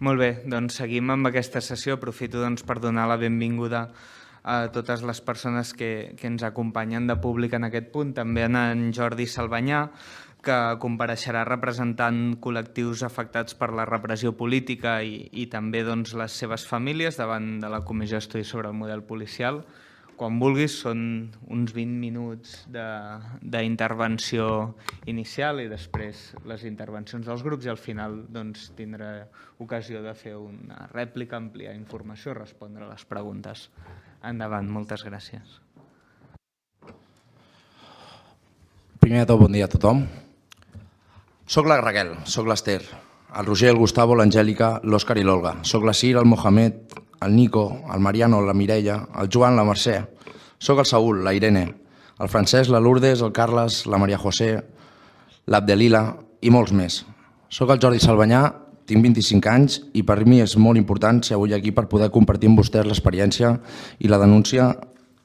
Molt bé, doncs seguim amb aquesta sessió. Aprofito per donar la benvinguda a totes les persones que ens acompanyen de públic en aquest punt. També en Jordi Salvanyà, que compareixerà representant col·lectius afectats per la repressió política i també les seves famílies davant de la Comissió d'Estudi sobre el Model Policial. Quan vulguis, són uns 20 minuts d'intervenció inicial i després les intervencions dels grups i al final tindré ocasió de fer una rèplica, ampliar informació, respondre a les preguntes. Endavant, moltes gràcies. Primer de tot, bon dia a tothom. Soc la Raquel, soc l'Ester, el Roger, el Gustavo, l'Angèlica, l'Òscar i l'Olga. Soc la Cira, el Mohamed, el Nico, el Mariano, la Mireia, el Joan, la Mercè. Soc el Saúl, la Irene, el Francesc, la Lourdes, el Carles, la Maria José, l'Abdelila i molts més. Soc el Jordi Salvanyà, tinc 25 anys i per mi és molt important ser avui aquí per poder compartir amb vostès l'experiència i la denúncia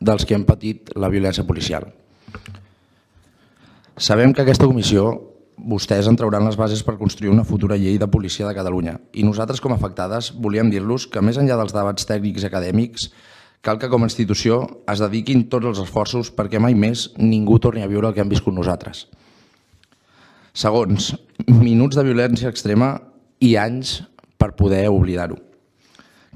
dels que hem patit la violència policial. Sabem que aquesta comissió vostès en trauran les bases per construir una futura llei de policia de Catalunya i nosaltres com a afectades volíem dir-los que més enllà dels debats tècnics i acadèmics cal que com a institució es dediquin tots els esforços perquè mai més ningú torni a viure el que hem viscut nosaltres. Segons, minuts de violència extrema i anys per poder oblidar-ho.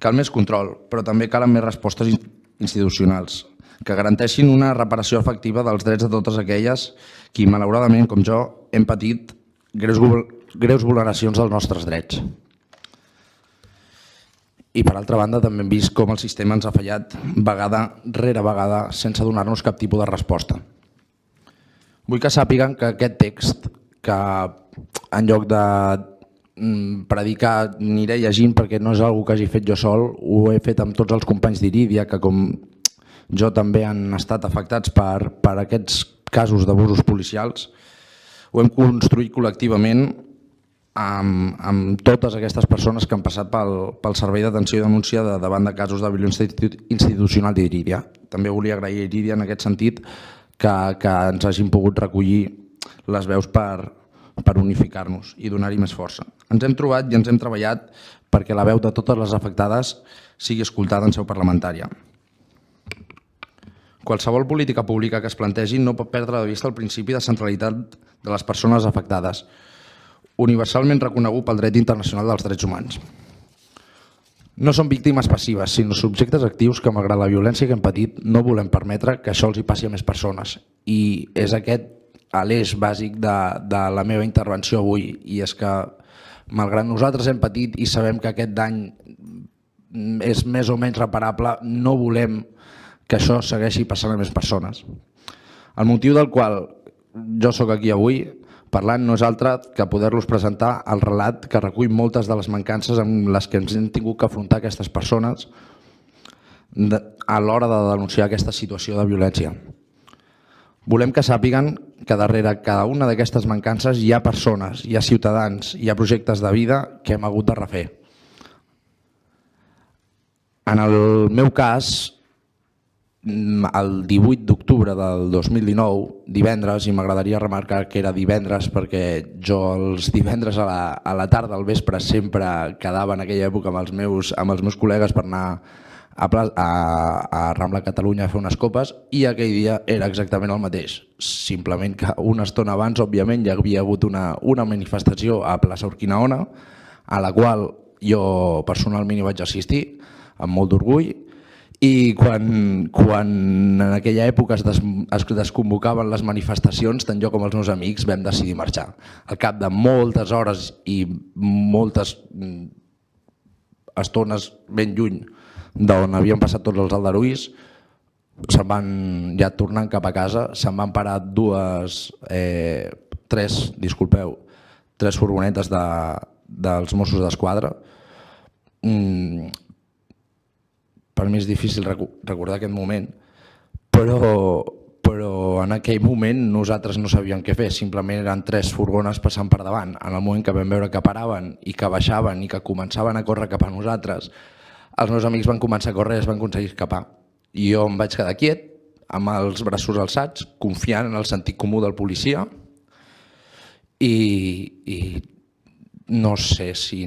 Cal més control, però també calen més respostes institucionals que garanteixin una reparació efectiva dels drets de totes aquelles qui, malauradament, com jo, hem patit greus vulneracions dels nostres drets. I, per altra banda, també hem vist com el sistema ens ha fallat vegada rere vegada sense donar-nos cap tipus de resposta. Vull que sàpiguen que aquest text, que en lloc de predicar aniré llegint perquè no és una cosa que hagi fet jo sol, ho he fet amb tots els companys d'Irídia que, com jo, també han estat afectats per aquests casos d'abusos policials. Ho hem construït col·lectivament amb totes aquestes persones que han passat pel Servei d'Atenció i Denúncia davant de casos de violència institucional d'Irídia. També volia agrair a Irídia en aquest sentit que ens hagin pogut recollir les veus per unificar-nos i donar-hi més força. Ens hem trobat i ens hem treballat perquè la veu de totes les afectades sigui escoltada en seu parlamentària. Qualsevol política pública que es plantegi no pot perdre de vista el principi de centralitat de les persones afectades, universalment reconegut pel dret internacional dels drets humans. No són víctimes passives, sinó subjectes actius que, malgrat la violència que hem patit, no volem permetre que això els hi passi a més persones. I és aquest l'eix bàsic de la meva intervenció avui, i és que, malgrat nosaltres hem patit i sabem que aquest dany és més o menys reparable, no volem que això segueixi passant a més persones. El motiu del qual jo sóc aquí avui parlant no és altre que poder-los presentar el relat que recull moltes de les mancances amb les que ens hem tingut que afrontar aquestes persones a l'hora de denunciar aquesta situació de violència. Volem que sàpiguen que darrere cada una d'aquestes mancances hi ha persones, hi ha ciutadans, hi ha projectes de vida que hem hagut de refer. En el meu cas, el 18 d'octubre del 2019, divendres, i m'agradaria remarcar que era divendres perquè jo els divendres a la tarda, al vespre, sempre quedava en aquella època amb els meus col·legues per anar a Rambla Catalunya a fer unes copes, i aquell dia era exactament el mateix. Simplement que una estona abans, òbviament, hi havia hagut una manifestació a plaça Urquinaona, a la qual jo personalment hi vaig assistir amb molt d'orgull, i quan en aquella època es desconvocaven les manifestacions, tant jo com els meus amics vam decidir marxar. Al cap de moltes hores i moltes estones ben lluny d'on havien passat tots els aldarulls, se'n van, ja tornant cap a casa, se'n van parar tres furgonetes dels Mossos d'Esquadra. Per mi és difícil recordar aquest moment, però en aquell moment nosaltres no sabíem què fer, simplement eren tres furgones passant per davant. En el moment que vam veure que paraven i que baixaven i que començaven a córrer cap a nosaltres, els meus amics van començar a córrer i es van aconseguir escapar. I jo em vaig quedar quiet, amb els braços alçats, confiant en el sentit comú del policia, i no sé si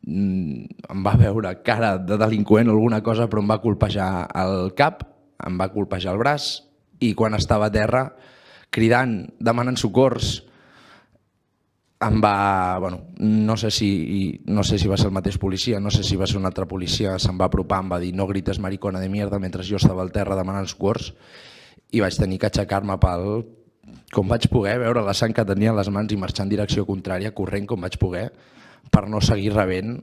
em va veure cara de delinqüent o alguna cosa, però em va colpejar el cap, em va colpejar el braç i quan estava a terra, cridant, demanant socors, em va... no sé si va ser el mateix policia, no sé si va ser un altre policia, se'm va apropar, em va dir no grites maricona de mierda mentre jo estava al terra demanant socors i vaig tenir que aixecar-me com vaig poder, veure la sang que tenia a les mans i marxar en direcció contrària, corrent com vaig poder, per no seguir rebent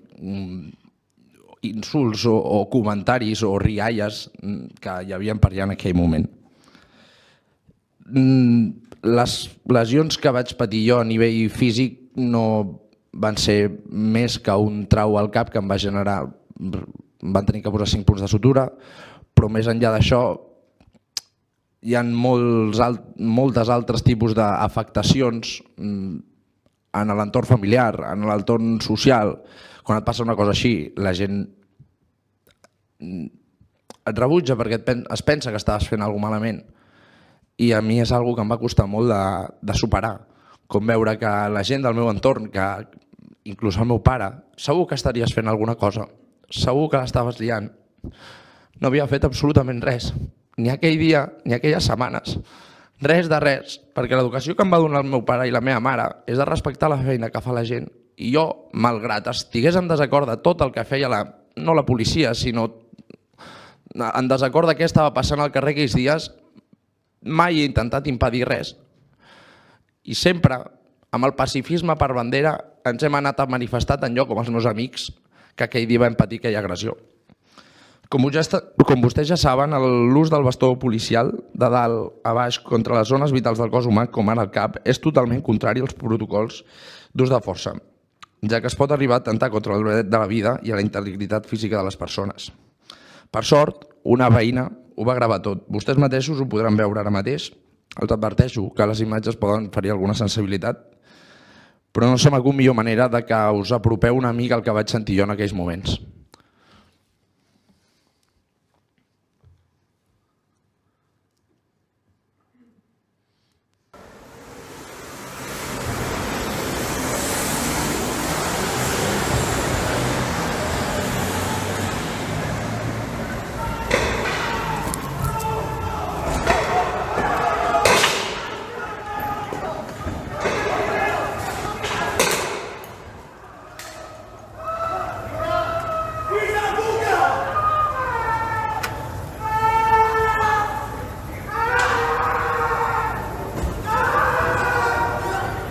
insults o comentaris o rialles que hi havia per allà en aquell moment. Les lesions que vaig patir jo a nivell físic no van ser més que un trau al cap que em va generar, em van tenir que posar 5 punts de sutura, però més enllà d'això hi ha moltes altres tipus d'afectacions en l'entorn familiar, en l'entorn social. Quan et passa una cosa així, la gent et rebutja perquè es pensa que estaves fent alguna cosa malament. I a mi és una cosa que em va costar molt de superar. Com veure que la gent del meu entorn, que inclús el meu pare, segur que estaries fent alguna cosa, segur que l'estaves liant. No havia fet absolutament res, ni aquell dia ni aquelles setmanes. Res de res, perquè l'educació que em va donar el meu pare i la meva mare és de respectar la feina que fa la gent. I jo, malgrat estigués en desacord de tot el que feia no la policia, sinó en desacord de què estava passant al carrer aquells dies, mai he intentat impedir res. I sempre, amb el pacifisme per bandera, ens hem anat a manifestar tant jo com els meus amics que aquell dia vam patir aquella agressió. Com vostès ja saben, l'ús del bastó policial de dalt a baix contra les zones vitals del cos humà, com ara el cap, és totalment contrari als protocols d'ús de força, ja que es pot arribar a atemptar contra el dret de la vida i a la integritat física de les persones. Per sort, una veïna ho va gravar tot. Vostès mateixos ho podran veure ara mateix. Els adverteixo que les imatges poden ferir alguna sensibilitat, però no sé alguna millor manera de que us apropeu una mica al que vaig sentir jo en aquells moments.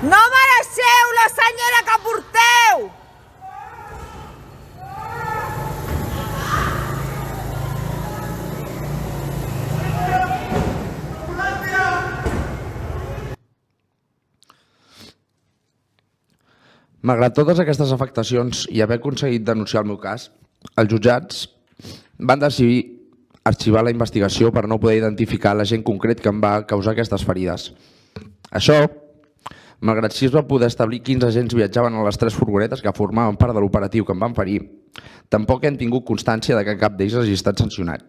No mereixeu la senyera que porteu! Malgrat totes aquestes afectacions i haver aconseguit denunciar el meu cas, els jutjats van decidir arxivar la investigació per no poder identificar l'agent concret que em va causar aquestes ferides. Això, malgrat si es va poder establir quins agents viatjaven a les 3 furgonetes que formaven part de l'operatiu que em van ferir, tampoc hem tingut constància de que cap d'ells hagi estat sancionat.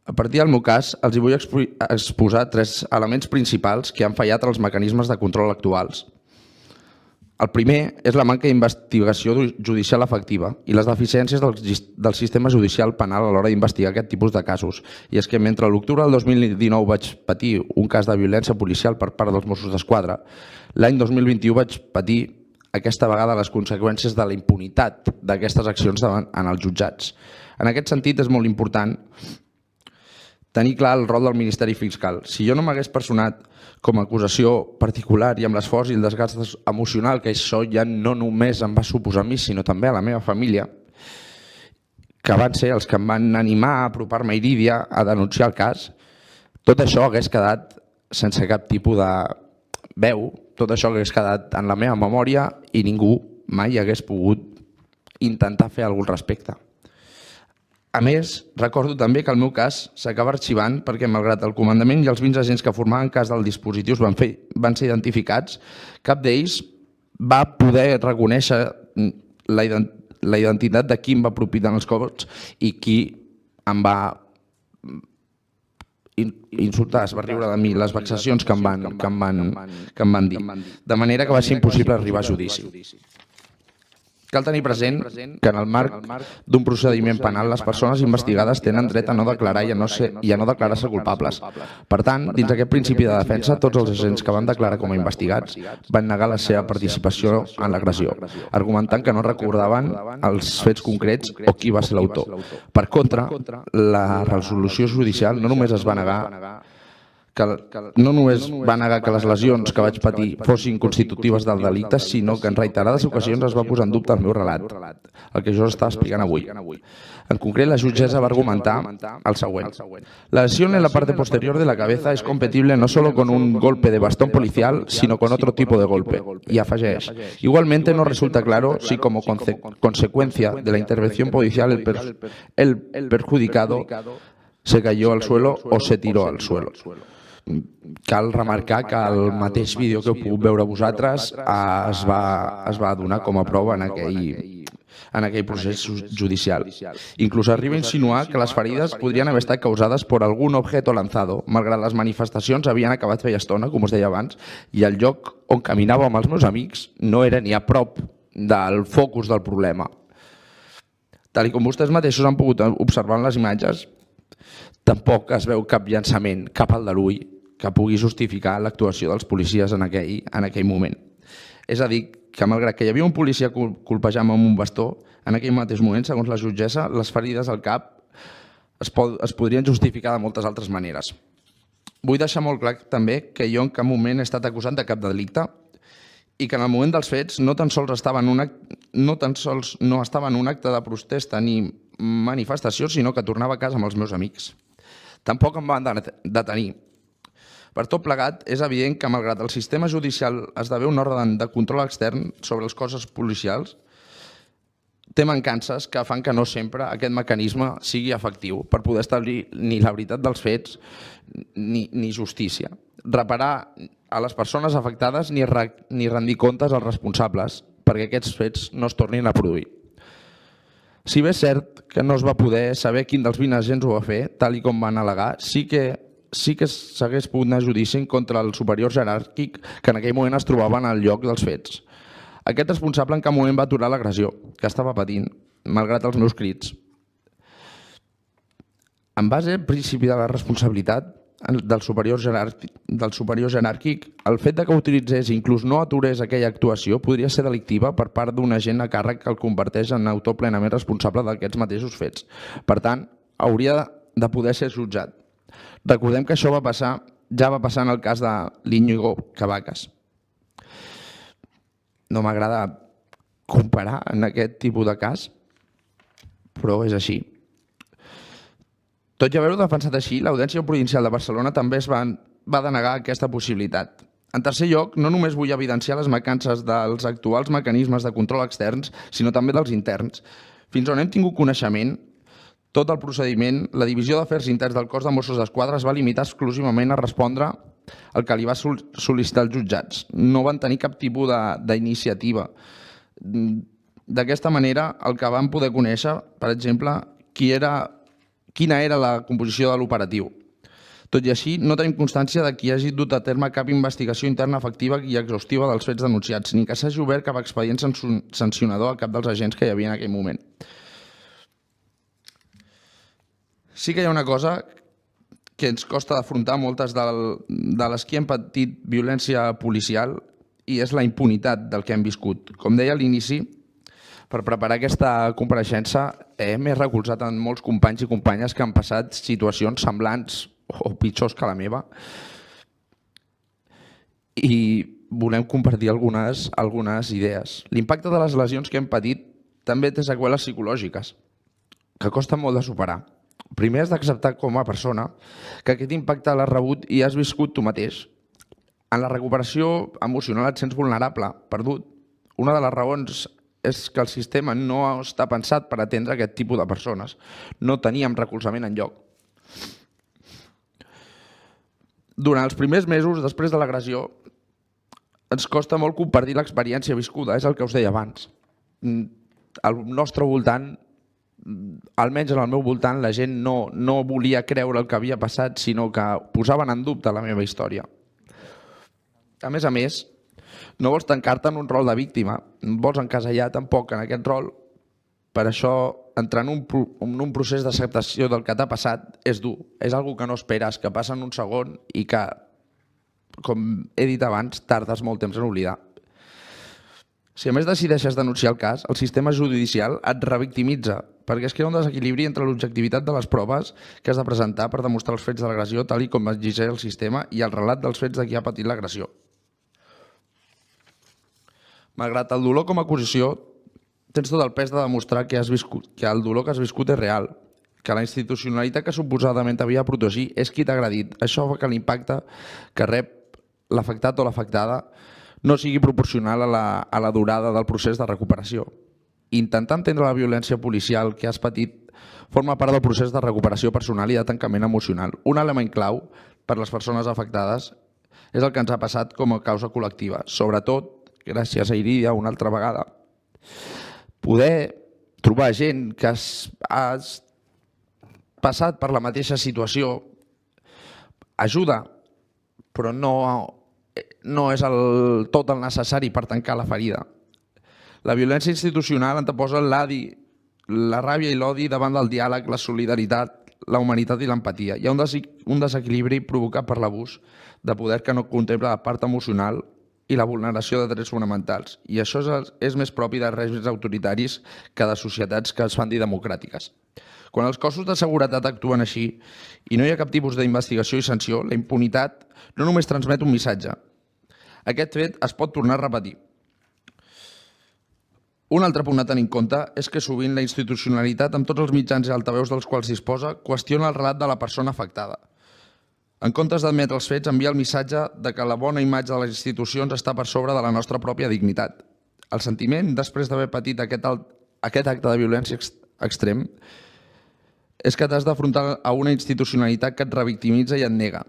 A partir del meu cas, els vull exposar 3 elements principals que han fallat als mecanismes de control actuals. El primer és la manca d'investigació judicial efectiva i les deficiències del sistema judicial penal a l'hora d'investigar aquest tipus de casos. I és que mentre a l'octubre del 2019 vaig patir un cas de violència policial per part dels Mossos d'Esquadra, l'any 2021 vaig patir aquesta vegada les conseqüències de la impunitat d'aquestes accions en els jutjats. En aquest sentit és molt important tenir clar el rol del Ministeri Fiscal. Si jo no m'hagués personat com a acusació particular i amb l'esforç i el desgast emocional que això ja no només em va suposar a mi, sinó també a la meva família, que van ser els que em van animar a apropar-me a Irídia a denunciar el cas, tot això hagués quedat sense cap tipus de veu, tot això hagués quedat en la meva memòria i ningú mai hagués pogut intentar fer alguna cosa al respecte. A més, recordo també que el meu cas s'acaba arxivant perquè, malgrat el comandament i els 20 agents que formaven cas del dispositiu van ser identificats, cap d'ells va poder reconèixer la identitat de qui em va apropitar els cops i qui em va insultar, es va riure de mi, les vexacions que em van dir. De manera que va ser impossible arribar a judici. Cal tenir present que en el marc d'un procediment penal les persones investigades tenen dret a no declarar i a no declarar-se culpables. Per tant, dins aquest principi de defensa, tots els agents que van declarar com a investigats van negar la seva participació en l'agressió, argumentant que no recordaven els fets concrets o qui va ser l'autor. Per contra, la resolució judicial no només va negar que les lesions que vaig patir fossin constitutives del delicte, sinó que en reiterades ocasions es va posar en dubte el meu relat, el que jo estava explicant avui. En concret, la jutgessa va argumentar el següent. La lesión en la parte posterior de la cabeza es compatible no solo con un golpe de bastón policial, sino con otro tipo de golpe. Y afegeix. Igualmente no resulta claro si como consecuencia de la intervención policial el perjudicado se cayó al suelo o se tiró al suelo. Cal remarcar que el mateix vídeo que heu pogut veure vosaltres es va donar com a prova en aquell procés judicial. Inclús arriba a insinuar que les ferides podrien haver estat causades per algun objeto lanzado, malgrat les manifestacions havien acabat feia estona, com us deia abans, i el lloc on caminava amb els meus amics no era ni a prop del focus del problema. Tal com vostès mateixos han pogut observar en les imatges, tampoc es veu cap llançament, cap aldarull que pugui justificar l'actuació dels policies en aquell moment. És a dir, que malgrat que hi havia un policia colpejant amb un bastó, en aquell mateix moment, segons la jutgessa, les ferides al cap es podrien justificar de moltes altres maneres. Vull deixar molt clar també que jo en cap moment he estat acusat de cap delicte i que en el moment dels fets no tan sols no estava en un acte de protesta ni manifestació, sinó que tornava a casa amb els meus amics. Tampoc em van detenir. Per tot plegat, és evident que malgrat el sistema judicial esdevé un òrgan de control extern sobre els cossos policials, té mancances que fan que no sempre aquest mecanisme sigui efectiu per poder establir ni la veritat dels fets ni justícia, reparar a les persones afectades ni rendir comptes als responsables perquè aquests fets no es tornin a produir. Si bé és cert que no es va poder saber quin dels 20 agents ho va fer, tal com van al·legar, sí que s'hagués pogut anar a judici contra el superior jeràrquic que en aquell moment es trobava en el lloc dels fets. Aquest responsable en cap moment va aturar l'agressió que estava patint, malgrat els meus crits. En base al principi de la responsabilitat del superior jeràrquic, el fet que utilitzés i inclús no aturés aquella actuació podria ser delictiva per part d'un agent a càrrec que el converteix en autor plenament responsable d'aquests mateixos fets. Per tant, hauria de poder ser jutjat. Recordem que això ja va passar en el cas de l'Íñigo Cabacas. No m'agrada comparar en aquest tipus de cas, però és així. Tot i haver-ho defensat així, l'Audiència Provincial de Barcelona també va denegar aquesta possibilitat. En tercer lloc, no només vull evidenciar les mancances dels actuals mecanismes de control externs, sinó també dels interns. Fins on hem tingut coneixement, tot el procediment, la Divisió d'Afers Interns del Cos de Mossos d'Esquadra es va limitar exclusivament a respondre el que li va sol·licitar els jutjats. No van tenir cap tipus d'iniciativa. D'aquesta manera, el que vam poder conèixer, per exemple, quina era la composició de l'operatiu. Tot i així, no tenim constància de qui hagi dut a terme cap investigació interna efectiva i exhaustiva dels fets denunciats, ni que s'hagi obert cap expedient sancionador a cap dels agents que hi havia en aquell moment. Sí que hi ha una cosa que ens costa d'afrontar moltes de les que hem patit violència policial i és la impunitat del que hem viscut. Com deia a l'inici, per preparar aquesta compareixença m'he recolzat en molts companys i companyes que han passat situacions semblants o pitjors que la meva i volem compartir algunes idees. L'impacte de les lesions que hem patit també té seqüeles psicològiques que costen molt de superar. Primer has d'acceptar com a persona que aquest impacte l'has rebut i has viscut tu mateix. En la recuperació emocional et sents vulnerable, perdut. Una de les raons és que el sistema no està pensat per atendre aquest tipus de persones. No teníem recolzament enlloc. Durant els primers mesos, després de l'agressió, ens costa molt compartir l'experiència viscuda, és el que us deia abans. Al nostre voltant, almenys en el meu voltant, la gent no volia creure el que havia passat, sinó que posaven en dubte la meva història. A més, No vols tancar-te en un rol de víctima, no et vols encasellar tampoc en aquest rol. Per això, entrar en un procés d'acceptació del que t'ha passat és dur. És algo que no esperes, que passa en un segon i que, com he dit abans, tardes molt temps en oblidar. Si a més decideixes denunciar el cas, el sistema judicial et revictimitza, perquè es crea un desequilibri entre l'objectivitat de les proves que has de presentar per demostrar els fets de l'agressió tal i com exigeix el sistema i el relat dels fets de qui ha patit l'agressió. Malgrat el dolor com a acusació, tens tot el pes de demostrar que el dolor que has viscut és real, que la institucionalitat que suposadament t'havia de protegir és qui t'ha agredit. Això fa que l'impacte que rep l'afectat o l'afectada no sigui proporcional a la durada del procés de recuperació. Intentar entendre la violència policial que has patit forma part del procés de recuperació personal i de tancament emocional. Un element clau per a les persones afectades és el que ens ha passat com a causa col·lectiva, sobretot gràcies a Irídia una altra vegada. Poder trobar gent que has passat per la mateixa situació ajuda, però no és tot el necessari per tancar la ferida. La violència institucional anteposa la ràbia i l'odi davant del diàleg, la solidaritat, la humanitat i l'empatia. Hi ha un desequilibri provocat per l'abús de poder que no contempla la part emocional i la vulneració de drets fonamentals. I això és més propi de règims autoritaris que de societats que es fan dir democràtiques. Quan els cossos de seguretat actuen així i no hi ha cap tipus d'investigació i sanció, la impunitat no només transmet un missatge. Aquest fet es pot tornar a repetir. Un altre punt a tenir en compte és que sovint la institucionalitat, amb tots els mitjans i altaveus dels quals disposa, qüestiona el relat de la persona afectada. En comptes d'admetre els fets, envia el missatge de que la bona imatge de les institucions està per sobre de la nostra pròpia dignitat. El sentiment, després d'haver patit aquest acte de violència extrem, és que t'has d'afrontar a una institucionalitat que et revictimitza i et nega.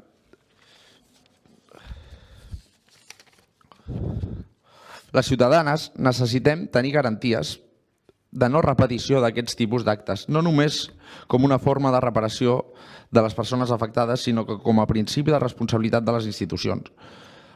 Les ciutadanes necessitem tenir garanties de no repetició d'aquests tipus d'actes, no només com una forma de reparació de les persones afectades, sinó que com a principi de responsabilitat de les institucions.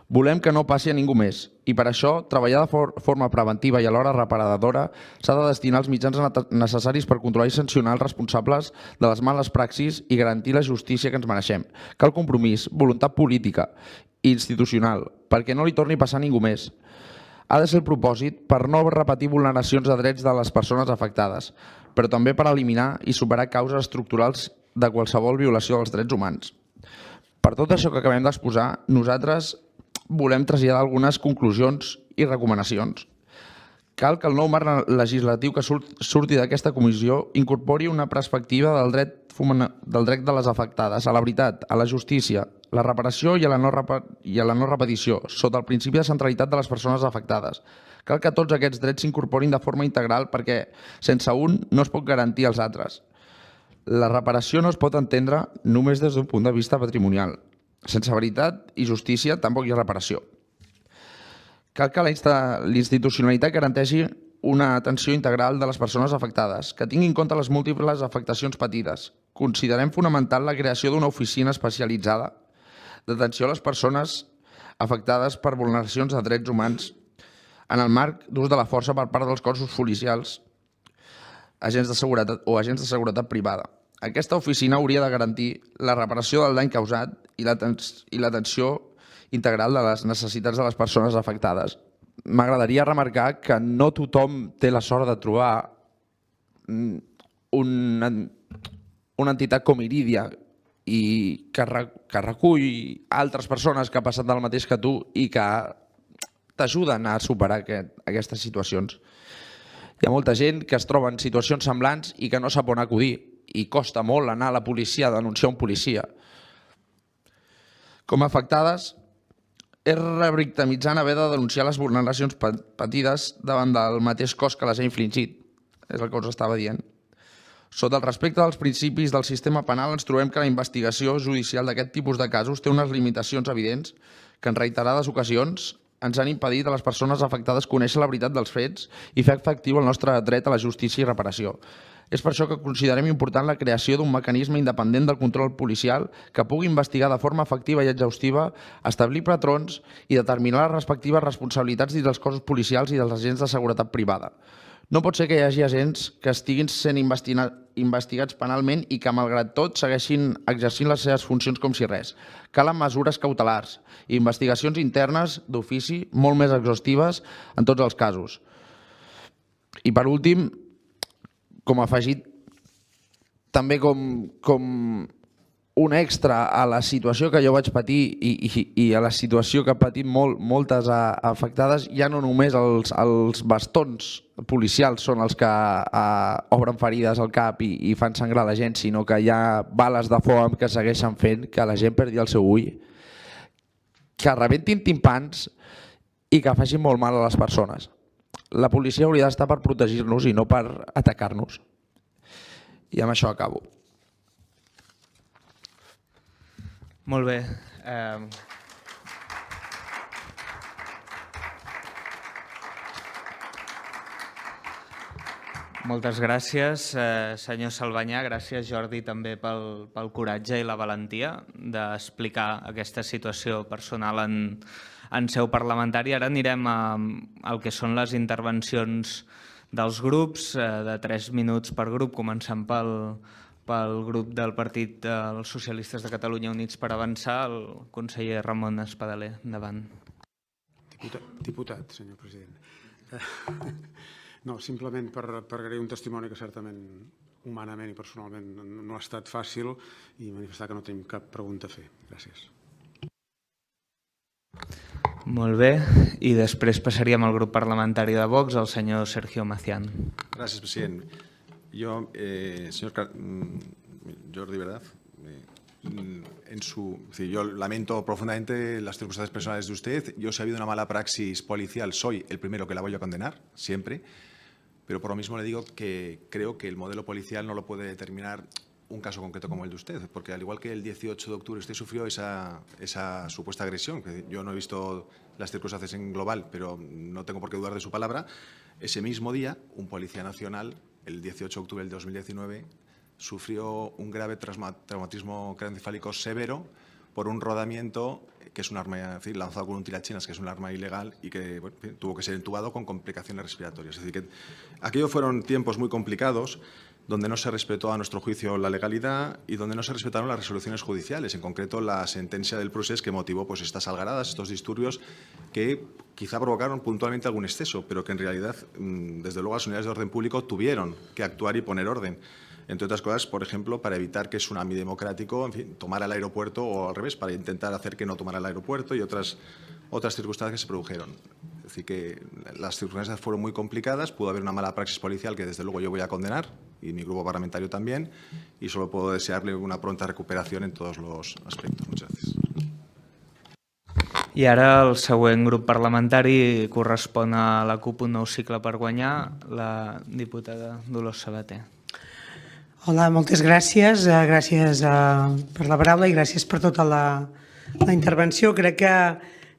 Volem que no passi a ningú més i per això treballar de forma preventiva i alhora reparadora s'ha de destinar els mitjans necessaris per controlar i sancionar els responsables de les males praxis i garantir la justícia que ens mereixem. Cal compromís, voluntat política i institucional perquè no li torni a passar a ningú més. Ha de ser el propòsit per no repetir vulneracions de drets de les persones afectades, però també per eliminar i superar causes estructurals de qualsevol violació dels drets humans. Per tot això que acabem d'exposar, nosaltres volem traslladar algunes conclusions i recomanacions. Cal que el nou marc legislatiu que surti d'aquesta comissió incorpori una perspectiva del dret de les afectades a la veritat, a la justícia, la reparació i a la no repetició, sota el principi de centralitat de les persones afectades. Cal que tots aquests drets s'incorporin de forma integral perquè sense un no es pot garantir els altres. La reparació no es pot entendre només des d'un punt de vista patrimonial. Sense veritat i justícia tampoc hi ha reparació. Cal que la institucionalitat garanteixi una atenció integral de les persones afectades, que tingui en compte les múltiples afectacions patides. Considerem fonamental la creació d'una oficina especialitzada d'atenció a les persones afectades per vulneracions de drets humans en el marc d'ús de la força per part dels cossos policials, agents de seguretat privada. Aquesta oficina hauria de garantir la reparació del dany causat i l'atenció integral de les necessitats de les persones afectades. M'agradaria remarcar que no tothom té la sort de trobar una entitat com Irídia i que recull altres persones que han passat del mateix que tu i que t'ajuden a superar aquestes situacions. Hi ha molta gent que es troba en situacions semblants i que no sap on acudir i costa molt anar a la policia a denunciar un policia. Com a afectades, és revictimitzant haver de denunciar les vulneracions patides davant del mateix cos que les ha infligit. És el que us estava dient. Sota el respecte dels principis del sistema penal ens trobem que la investigació judicial d'aquest tipus de casos té unes limitacions evidents que en reiterades ocasions ens han impedit a les persones afectades conèixer la veritat dels fets i fer efectiu el nostre dret a la justícia i reparació. És per això que considerem important la creació d'un mecanisme independent del control policial que pugui investigar de forma efectiva i exhaustiva, establir patrons i determinar les respectives responsabilitats dins dels cossos policials i dels agents de seguretat privada. No pot ser que hi hagi agents que estiguin sent investigats penalment i que, malgrat tot, segueixin exercint les seves funcions com si res. Calen mesures cautelars i investigacions internes d'ofici molt més exhaustives en tots els casos. I, per últim, com a afegit, també com un extra a la situació que jo vaig patir i a la situació que han patit moltes afectades, ja no només els bastons policials són els que obren ferides al cap i fan sangrar la gent, sinó que hi ha bales de foam que segueixen fent que la gent perdi el seu ull, que rebentin timpans i que facin molt mal a les persones. La policia hauria d'estar per protegir-nos i no per atacar-nos. I amb això acabo. Molt bé. Moltes gràcies, senyor Salvanyà. Gràcies, Jordi, també pel coratge i la valentia d'explicar aquesta situació personal en seu parlamentària. Ara anirem al que són les intervencions dels grups, de 3 minuts per grup, començant pel grup del Partit dels Socialistes de Catalunya Units per Avançar, el conseller Ramon Espadaler. Endavant. Diputat, senyor president. No, simplement per agrair un testimoni que certament humanament i personalment no ha estat fàcil i manifestar que no tenim cap pregunta a fer. Gràcies. Molt bé. I després passaríem al grup parlamentari de Vox, el senyor Sergio Macián. Gràcies, president. Yo, señor Jordi, ¿verdad? Yo lamento profundamente las circunstancias personales de usted. Yo, si ha habido una mala praxis policial, soy el primero que la voy a condenar, siempre. Pero por lo mismo le digo que creo que el modelo policial no lo puede determinar un caso concreto como el de usted, porque al igual que el 18 de octubre usted sufrió esa supuesta agresión, que yo no he visto las circunstancias en global, pero no tengo por qué dudar de su palabra, ese mismo día un policía nacional, el 18 de octubre del 2019, sufrió un grave traumatismo craneoencefálico severo por un rodamiento que es un arma, es decir, lanzado con un tirachinas, que es un arma ilegal y que bueno, tuvo que ser entubado con complicaciones respiratorias. Es decir, que aquellos fueron tiempos muy complicados donde no se respetó a nuestro juicio la legalidad y donde no se respetaron las resoluciones judiciales, en concreto la sentencia del procés que motivó pues, estas algaradas, estos disturbios que quizá provocaron puntualmente algún exceso, pero que en realidad, desde luego, las unidades de orden público tuvieron que actuar y poner orden. Entre otras cosas, por ejemplo, para evitar que Tsunami Democrático, en fin, tomara el aeropuerto o al revés, para intentar hacer que no tomara el aeropuerto y otras circunstancias que se produjeron. Es decir, que las circunstancias fueron muy complicadas, pudo haber una mala praxis policial que desde luego yo voy a condenar y mi grupo parlamentario también, y solo puedo desearle una pronta recuperación en todos los aspectos. Muchas gracias. I ara el següent grup parlamentari correspon a la CUP Un Nou Cicle per Guanyar, la diputada Dolors Sabater. Hola, moltes gràcies. Gràcies per la paraula i gràcies per tota la intervenció. Crec que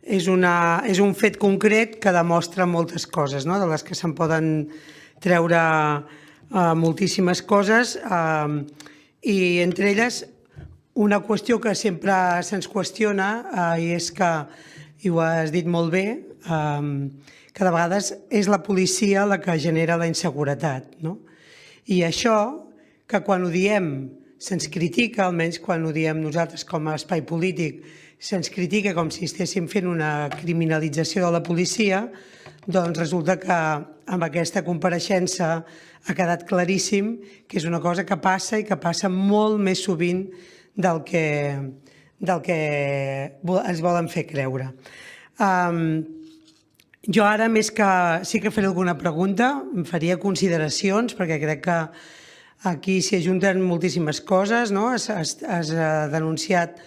és un fet concret que demostra moltes coses, no? De les que se'n poden treure moltíssimes coses i entre elles una qüestió que sempre se'ns qüestiona i és que, i ho has dit molt bé, que de vegades és la policia la que genera la inseguretat, no? I això, que quan ho diem se'ns critica, almenys quan ho diem nosaltres com a espai polític, se'ns critica com si estéssim fent una criminalització de la policia, doncs resulta que amb aquesta compareixença ha quedat claríssim que és una cosa que passa i que passa molt més sovint del que ens volen fer creure. Jo ara, més que sí que faré alguna pregunta, em faria consideracions, perquè crec que aquí s'hi ajunten moltíssimes coses, no? Has denunciat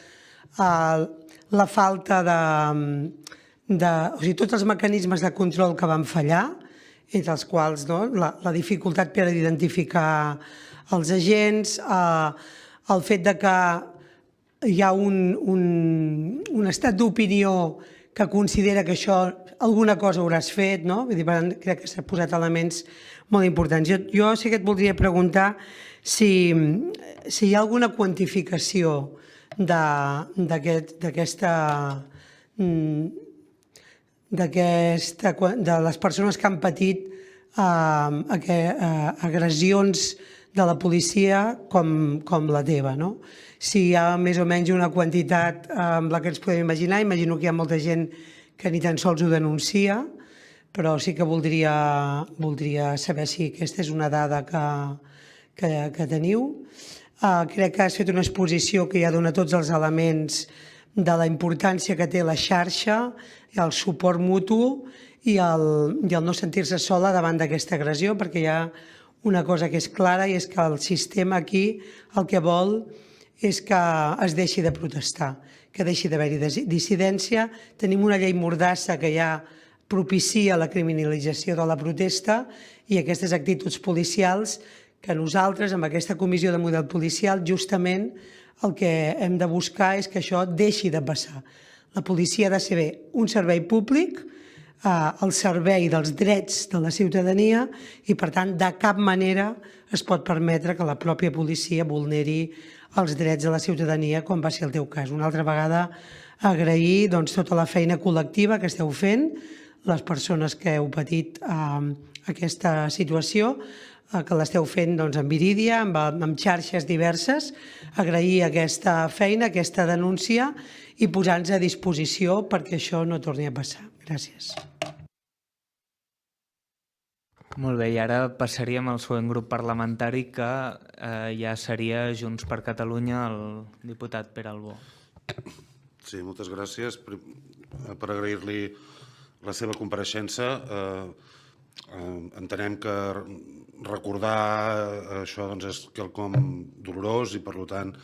la falta o sigui, tots els mecanismes de control que van fallar, entre els quals la dificultat per identificar els agents, el fet que hi ha un estat d'opinió que considera que això alguna cosa hauràs fet, no? Vull dir, per tant, crec que s'ha posat elements molt importants. Jo sí que et voldria preguntar si hi ha alguna quantificació de les persones que han patit agressions de la policia com la teva, no? Si hi ha més o menys una quantitat amb la que ens podem imaginar, imagino que hi ha molta gent que ni tan sols ho denuncia, però sí que voldria saber si aquesta és una dada que teniu. Crec que has fet una exposició que ja dona tots els elements de la importància que té la xarxa, el suport mutu i el no sentir-se sola davant d'aquesta agressió, perquè hi ha una cosa que és clara i és que el sistema aquí el que vol és que es deixi de protestar, que deixi d'haver-hi dissidència. Tenim una llei mordassa que ja propicia la criminalització de la protesta i aquestes actituds policials que nosaltres, amb aquesta comissió de model policial, justament el que hem de buscar és que això deixi de passar. La policia ha de ser un servei públic, al servei dels drets de la ciutadania i, per tant, de cap manera es pot permetre que la pròpia policia vulneri els drets de la ciutadania, com va ser el teu cas. Una altra vegada, agrair tota la feina col·lectiva que esteu fent, les persones que heu patit aquesta situació, que l'esteu fent amb Irídia, amb xarxes diverses, agrair aquesta feina, aquesta denúncia i posar-nos a disposició perquè això no torni a passar. Gràcies. Molt bé, i ara passaríem al següent grup parlamentari que ja seria Junts per Catalunya, el diputat Pere Albó. Sí, moltes gràcies. Per agrair-li la seva compareixença. Entenem que recordar això és quelcom dolorós i, per tant,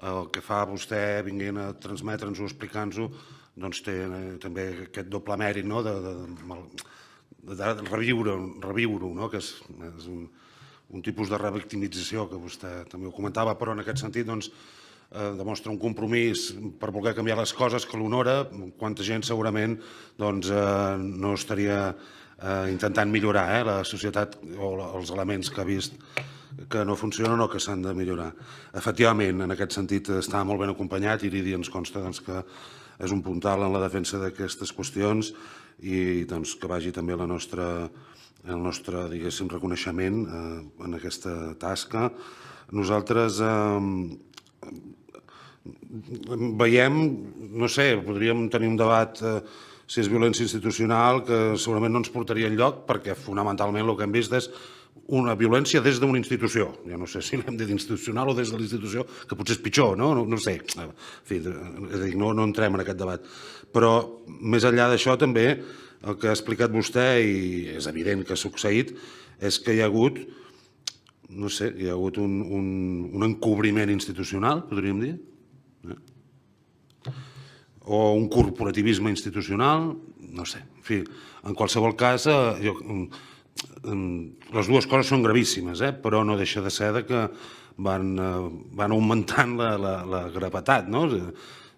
el que fa vostè venint a transmetre'ns-ho, explicant-nos-ho, té també aquest doble mèrit de reviure-ho, que és un tipus de revictimització que vostè també ho comentava, però en aquest sentit demostra un compromís per voler canviar les coses que l'honora, quanta gent segurament no estaria intentant millorar la societat o els elements que ha vist que no funcionen o que s'han de millorar. Efectivament, en aquest sentit està molt ben acompanyat, Irídia ens consta que és un puntal en la defensa d'aquestes qüestions i que vagi també el nostre diguéssim, reconeixement en aquesta tasca. Nosaltres veiem, no sé, podríem tenir un debat si és violència institucional que segurament no ens portaria enlloc perquè fonamentalment el que hem vist és una violència des d'una institució. Jo no sé si l'hem dit institucional o des de l'institució, que potser és pitjor, no sé. En fi, no entrem en aquest debat. Però més enllà d'això també el que ha explicat vostè, i és evident que ha succeït, és que hi ha hagut, no sé, hi ha hagut un encobriment institucional, podríem dir, o un corporativisme institucional, no sé. En fi, en qualsevol cas, les dues coses són gravíssimes, però no deixa de ser que van augmentant la gravetat.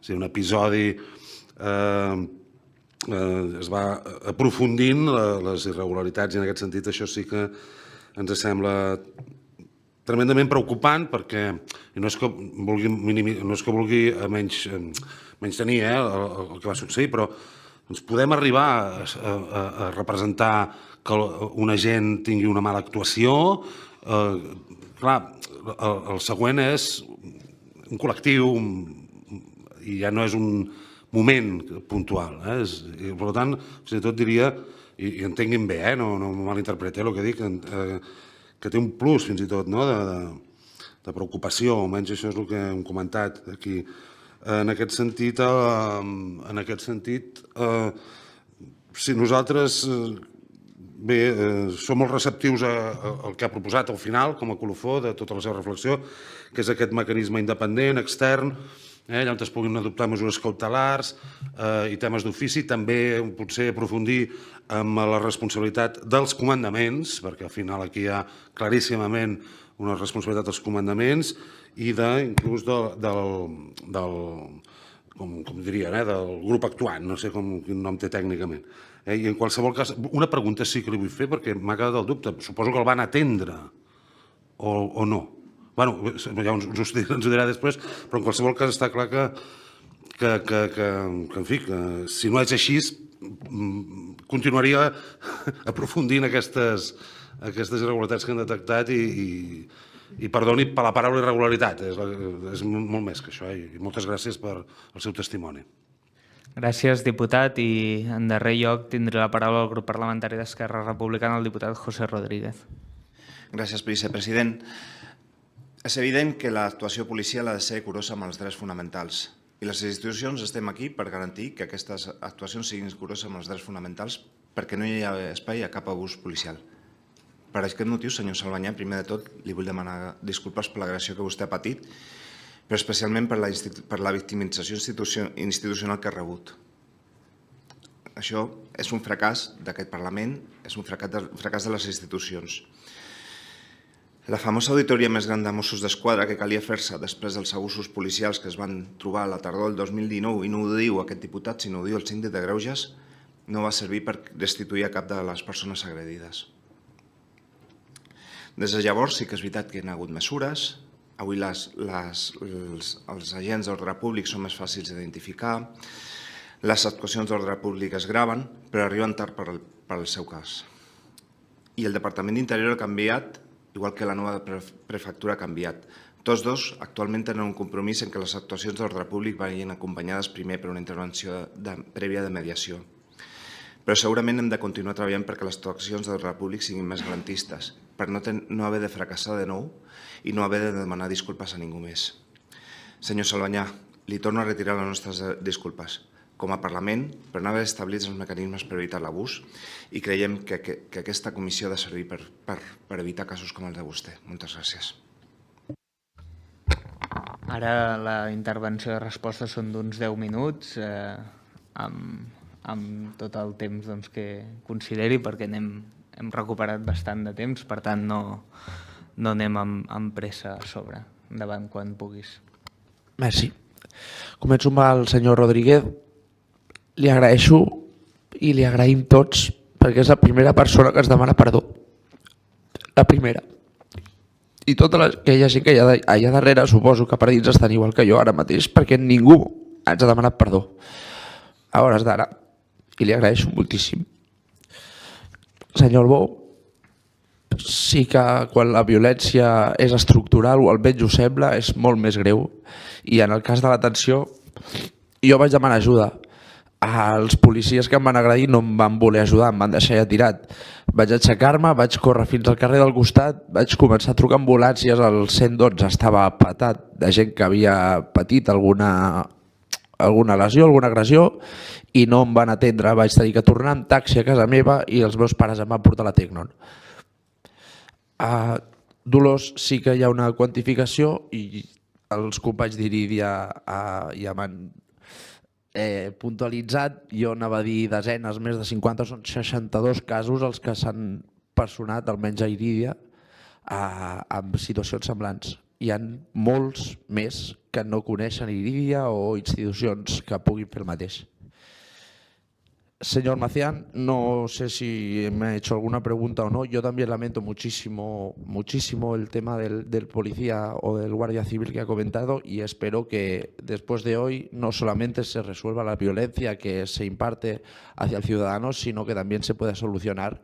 Si un episodi es va aprofundint les irregularitats i en aquest sentit això sí que ens sembla tremendament preocupant perquè no és que vulgui menys tenir el que va succeir, però ens podem arribar a representar que un agent tingui una mala actuació. Clar, el següent és un col·lectiu i ja no és un moment puntual. Per tant, fins i tot diria, i entenguin bé, no malinterpreteu el que dic, que té un plus fins i tot de preocupació, almenys això és el que hem comentat aquí. En aquest sentit, si nosaltres som molt receptius al que ha proposat al final, com a colofó de tota la seva reflexió, que és aquest mecanisme independent, extern, allà on es puguin adoptar mesures cautelars i temes d'ofici, també potser aprofundir en la responsabilitat dels comandaments, perquè al final aquí hi ha claríssimament una responsabilitat dels comandaments i inclús com dirien, del grup actuant, no sé quin nom té tècnicament. I en qualsevol cas, una pregunta sí que li vull fer, perquè m'ha quedat el dubte. Suposo que el van atendre, o no? Bé, ja ens ho dirà després, però en qualsevol cas està clar que en fi, que si no és així, continuaria aprofundint aquestes irregularitats que han detectat i perdoni per la paraula irregularitat, és molt més que això, i moltes gràcies per el seu testimoni. Gràcies, diputat, i en darrer lloc tindré la paraula el grup parlamentari d'Esquerra Republicana, el diputat José Rodríguez. Gràcies, vicepresident. És evident que l'actuació policial ha de ser curosa amb els drets fonamentals i les institucions estem aquí per garantir que aquestes actuacions siguin curoses amb els drets fonamentals perquè no hi ha espai a cap abús policial. Per aquest motiu, senyor Salvanyà, primer de tot li vull demanar disculpes per l'agressió que vostè ha patit, però especialment per la victimització institucional que ha rebut. Això és un fracàs d'aquest Parlament, és un fracàs de les institucions. La famosa auditoria més gran de Mossos d'Esquadra que calia fer-se després dels abusos policials que es van trobar a la tardor del 2019, i no ho diu aquest diputat, sinó ho diu el síndic de Greuges, no va servir per destituir a cap de les persones agredides. Des de llavors sí que és veritat que hi ha hagut mesures. Avui els agents d'ordre públic són més fàcils d'identificar, les actuacions d'ordre públic es graven, però arriben tard pel seu cas. I el Departament d'Interior ha canviat, igual que la nova prefectura ha canviat. Tots dos actualment tenen un compromís en què les actuacions d'ordre públic vagin acompanyades primer per una intervenció prèvia de mediació. Però segurament hem de continuar treballant perquè les actuacions d'ordre públic siguin més garantistes, per no haver de fracassar de nou i no haver de demanar disculpes a ningú més. Senyor Salvanyà, li torno a retirar les nostres disculpes com a Parlament per no haver establit els mecanismes per evitar l'abús i creiem que aquesta comissió ha de servir per evitar casos com el de vostè. Moltes gràcies. Ara la intervenció de resposta són d'uns 10 minuts, amb tot el temps que consideri, perquè hem recuperat bastant de temps, per tant no anem amb pressa a sobre. Endavant, quan puguis. Merci. Començo amb el senyor Rodríguez. Li agraeixo i li agraïm tots perquè és la primera persona que ens demana perdó. La primera. I tota la que hi ha gent que allà darrere suposo que per dins estan igual que jo ara mateix perquè ningú ens ha demanat perdó a hores d'ara. I li agraeixo moltíssim. Senyor Albó, sí que quan la violència és estructural, o almenys ho sembla, és molt més greu. I en el cas de l'atenció, jo vaig demanar ajuda. Els policies que em van agredir no em van voler ajudar, em van deixar ja tirat. Vaig aixecar-me, vaig córrer fins al carrer del costat, vaig començar a trucar ambulàncies, el 112 estava patat de gent que havia patit alguna lesió, alguna agressió, i no em van atendre. Vaig tenir que tornar amb taxi a casa meva i els meus pares em van portar a la Tecnon. A Dolors sí que hi ha una quantificació i els companys d'Irídia ja m'han puntualitzat. Jo anava a dir desenes, més de 50, són 62 casos els que s'han personat, almenys a Irídia, amb situacions semblants. Hi ha molts més que no coneixen Irídia o institucions que puguin fer el mateix. Señor Macián, no sé si me ha hecho alguna pregunta o no. Yo también lamento muchísimo el tema del policía o del guardia civil que ha comentado y espero que después de hoy no solamente se resuelva la violencia que se imparte hacia el ciudadano, sino que también se pueda solucionar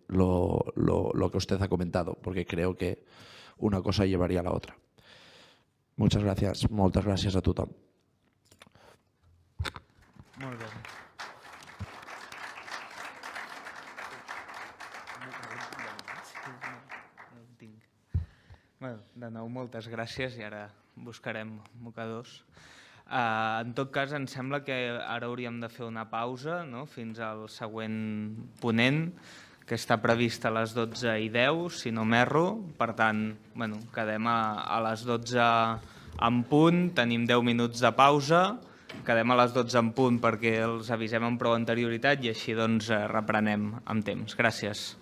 lo que usted ha comentado, porque creo que una cosa llevaría a la otra. Muchas gracias. Moltes gràcies a tothom. Molt bé. De nou, moltes gràcies i ara buscarem mocadors. En tot cas, em sembla que ara hauríem de fer una pausa fins al següent ponent, que està previst a les 12:10, si no m'erro. Per tant, quedem a les 12 en punt, tenim 10 minuts de pausa, quedem a les 12 en punt perquè els avisem amb prou anterioritat i així reprenem amb temps. Gràcies.